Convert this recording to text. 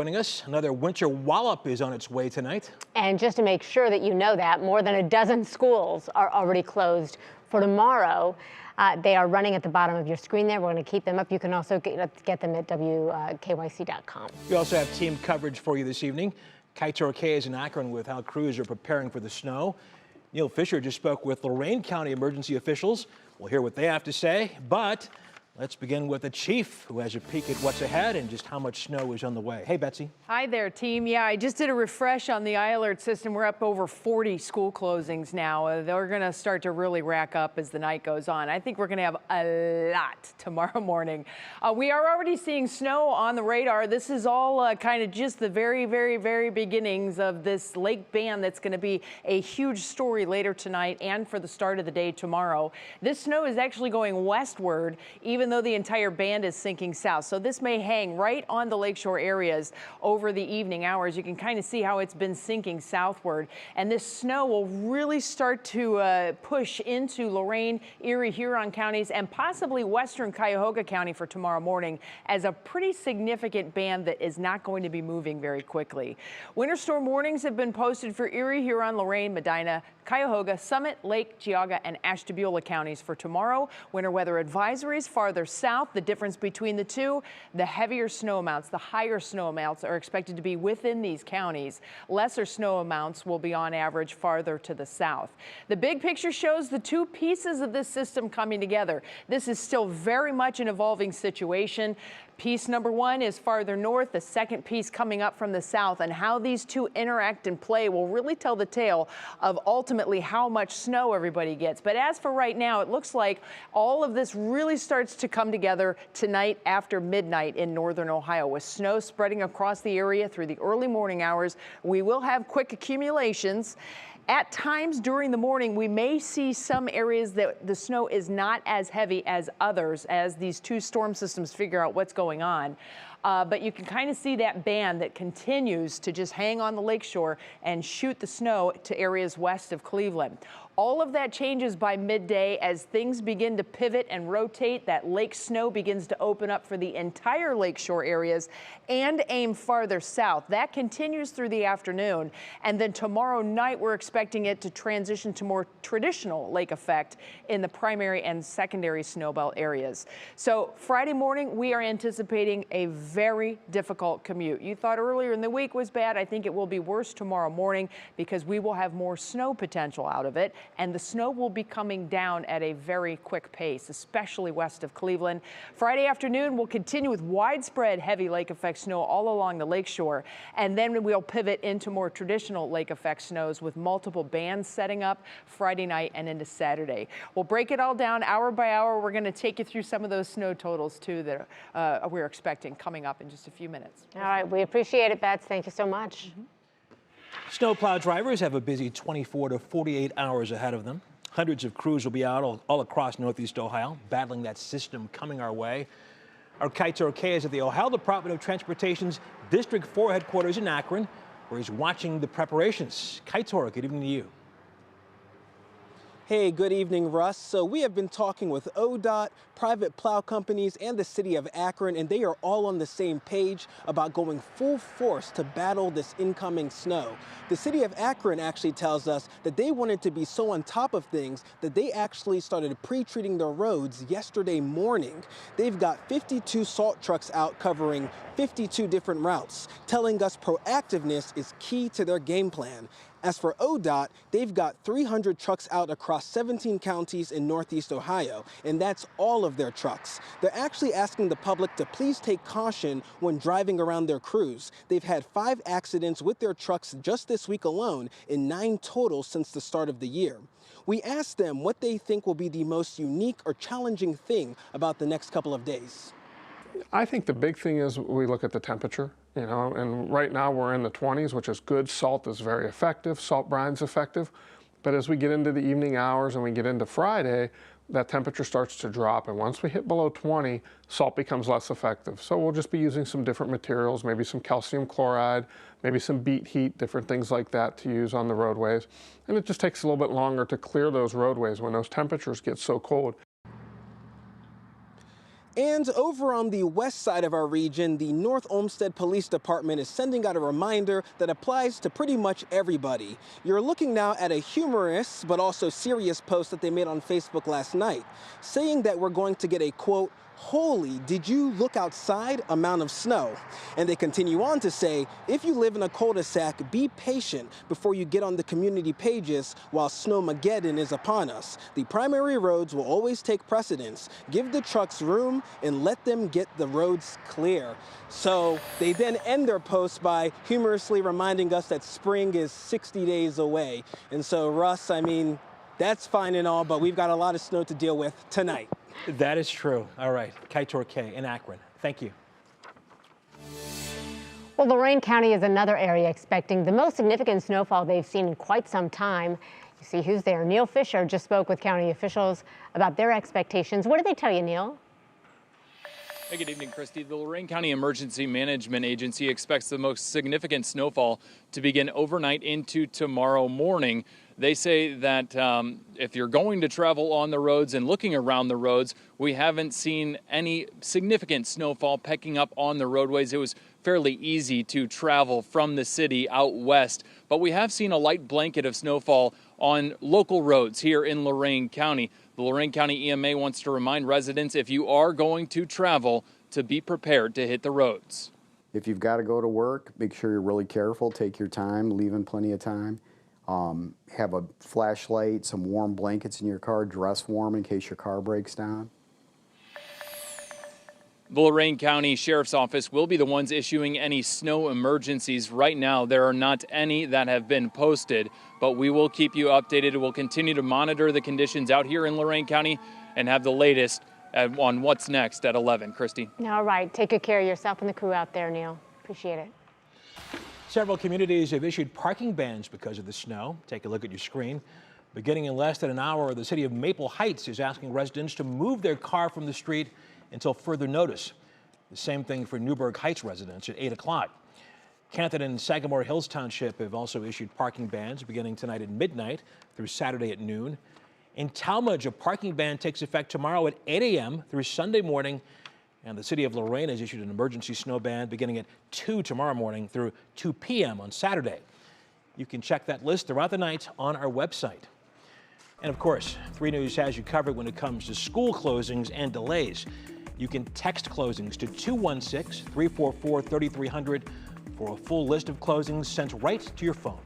Joining us, another winter wallop is on its way tonight. And just to make sure that you know that, more than a dozen schools are already closed for tomorrow. They are running at the bottom of your screen there. We're going to keep them up. You can also get them at WKYC.com. We also have team coverage for you this evening. Cuyahoga is in Akron with how crews are preparing for the snow. Neil Fisher just spoke with Lorain County emergency officials. We'll hear what they have to say, but let's begin with the chief, who has a peek at what's ahead and just how much snow is on the way. Hey, Betsy. Hi there, team. Yeah, I just did a refresh on the iAlert system. We're up over 40 school closings now. They're going to start to really rack up as the night goes on. I think we're going to have a lot tomorrow morning. We are already seeing snow on the radar. This is all kind of just the very beginnings of this lake band that's going to be a huge story later tonight and for the start of the day tomorrow. This snow is actually going westward, even though the entire band is sinking south. So this may hang right on the lakeshore areas over the evening hours. You can kind of see how it's been sinking southward. And this snow will really start to push into Lorain, Erie, Huron counties, and possibly western Cuyahoga County for tomorrow morning as a pretty significant band that is not going to be moving very quickly. Winter storm warnings have been posted for Erie, Huron, Lorain, Medina, Cuyahoga, Summit, Lake, Geauga, and Ashtabula counties for tomorrow. Winter weather advisories farther south. The difference between the two, the heavier snow amounts, the higher snow amounts are expected to be within these counties. Lesser snow amounts will be on average farther to the south. The big picture shows the two pieces of this system coming together. This is still very much an evolving situation. Piece number one is farther north, the second piece coming up from the south, and how these two interact and play will really tell the tale of ultimately how much snow everybody gets. But as for right now, it looks like all of this really starts to come together tonight after midnight in northern Ohio, with snow spreading across the area through the early morning hours. We will have quick accumulations. At times during the morning, we may see some areas that the snow is not as heavy as others as these two storm systems figure out what's going on. But you can kind of see that band that continues to just hang on the lakeshore and shoot the snow to areas west of Cleveland. All of that changes by midday as things begin to pivot and rotate. That lake snow begins to open up for the entire lakeshore areas and aim farther south. That continues through the afternoon. And then tomorrow night, we're expecting it to transition to more traditional lake effect in the primary and secondary snowbelt areas. So Friday morning, we are anticipating a very difficult commute. You thought earlier in the week was bad. I think it will be worse tomorrow morning because we will have more snow potential out of it. And the snow will be coming down at a very quick pace, especially west of Cleveland. Friday afternoon, we'll continue with widespread heavy lake effect snow all along the lakeshore. And then we'll pivot into more traditional lake effect snows with multiple bands setting up Friday night and into Saturday. We'll break it all down hour by hour. We're going to take you through some of those snow totals, too, that we're expecting coming up in just a few minutes. All right. We appreciate it, Bets. Thank you so much. Snowplow drivers have a busy 24 to 48 hours ahead of them. Hundreds of crews will be out all across Northeast Ohio, battling that system coming our way. Our Cuyahoga is at the Ohio Department of Transportation's District 4 headquarters in Akron, where he's watching the preparations. Cuyahoga, good evening to you. Hey, good evening, Russ. So we have been talking with ODOT, private plow companies, and the city of Akron, and they are all on the same page about going full force to battle this incoming snow. The city of Akron actually tells us that they wanted to be so on top of things that they actually started pre-treating their roads yesterday morning. They've got 52 salt trucks out covering 52 different routes, telling us proactiveness is key to their game plan. As for ODOT, they've got 300 trucks out across 17 counties in Northeast Ohio, and that's all of their trucks. They're actually asking the public to please take caution when driving around their crews. They've had 5 accidents with their trucks just this week alone, and 9 total since the start of the year. We asked them what they think will be the most unique or challenging thing about the next couple of days. I think the big thing is we look at the temperature, and right now we're in the 20s, which is good. Salt is very effective. Salt brine's effective. But as we get into the evening hours and we get into Friday, that temperature starts to drop. And once we hit below 20, salt becomes less effective. So we'll just be using some different materials, maybe some calcium chloride, maybe some beet heat, different things like that to use on the roadways. And it just takes a little bit longer to clear those roadways when those temperatures get so cold. And over on the west side of our region, the North Olmsted Police Department is sending out a reminder that applies to pretty much everybody. You're looking now at a humorous but also serious post that they made on Facebook last night, saying that we're going to get a, quote, "Holy, did you look outside?" amount of snow. And they continue on to say, if you live in a cul-de-sac, be patient before you get on the community pages while Snowmageddon is upon us. The primary roads will always take precedence. Give the trucks room and let them get the roads clear. So they then end their post by humorously reminding us that spring is 60 days away. And so, Russ, I mean, that's fine and all, but we've got a lot of snow to deal with tonight. That is true. All right, Kaitor K in Akron. Thank you. Well, Lorain County is another area expecting the most significant snowfall they've seen in quite some time. You see who's there. Neil Fisher just spoke with county officials about their expectations. What did they tell you, Neil? Hey, good evening, Christy. The Lorain County Emergency Management Agency expects the most significant snowfall to begin overnight into tomorrow morning. They say that if you're going to travel on the roads and looking around the roads, we haven't seen any significant snowfall picking up on the roadways. It was fairly easy to travel from the city out west, but we have seen a light blanket of snowfall on local roads here in Lorain County. The Lorain County EMA wants to remind residents, if you are going to travel, to be prepared to hit the roads. If you've got to go to work, make sure you're really careful, take your time, leaving plenty of time. Have a flashlight, some warm blankets in your car, dress warm in case your car breaks down. The Lorain County Sheriff's Office will be the ones issuing any snow emergencies. Right now, there are not any that have been posted, but we will keep you updated. We'll continue to monitor the conditions out here in Lorain County and have the latest on what's next at 11. Christy. All right. Take good care of yourself and the crew out there, Neil. Appreciate it. Several communities have issued parking bans because of the snow. Take a look at your screen. Beginning in less than an hour, the city of Maple Heights is asking residents to move their car from the street until further notice. The same thing for Newburgh Heights residents at 8 o'clock. Canton and Sagamore Hills Township have also issued parking bans beginning tonight at midnight through Saturday at noon. In Talmadge, a parking ban takes effect tomorrow at 8 a.m. through Sunday morning. And the city of Lorain has issued an emergency snow ban beginning at 2 tomorrow morning through 2 p.m. on Saturday. You can check that list throughout the night on our website. And of course, 3 News has you covered when it comes to school closings and delays. You can text closings to 216-344-3300 for a full list of closings sent right to your phone.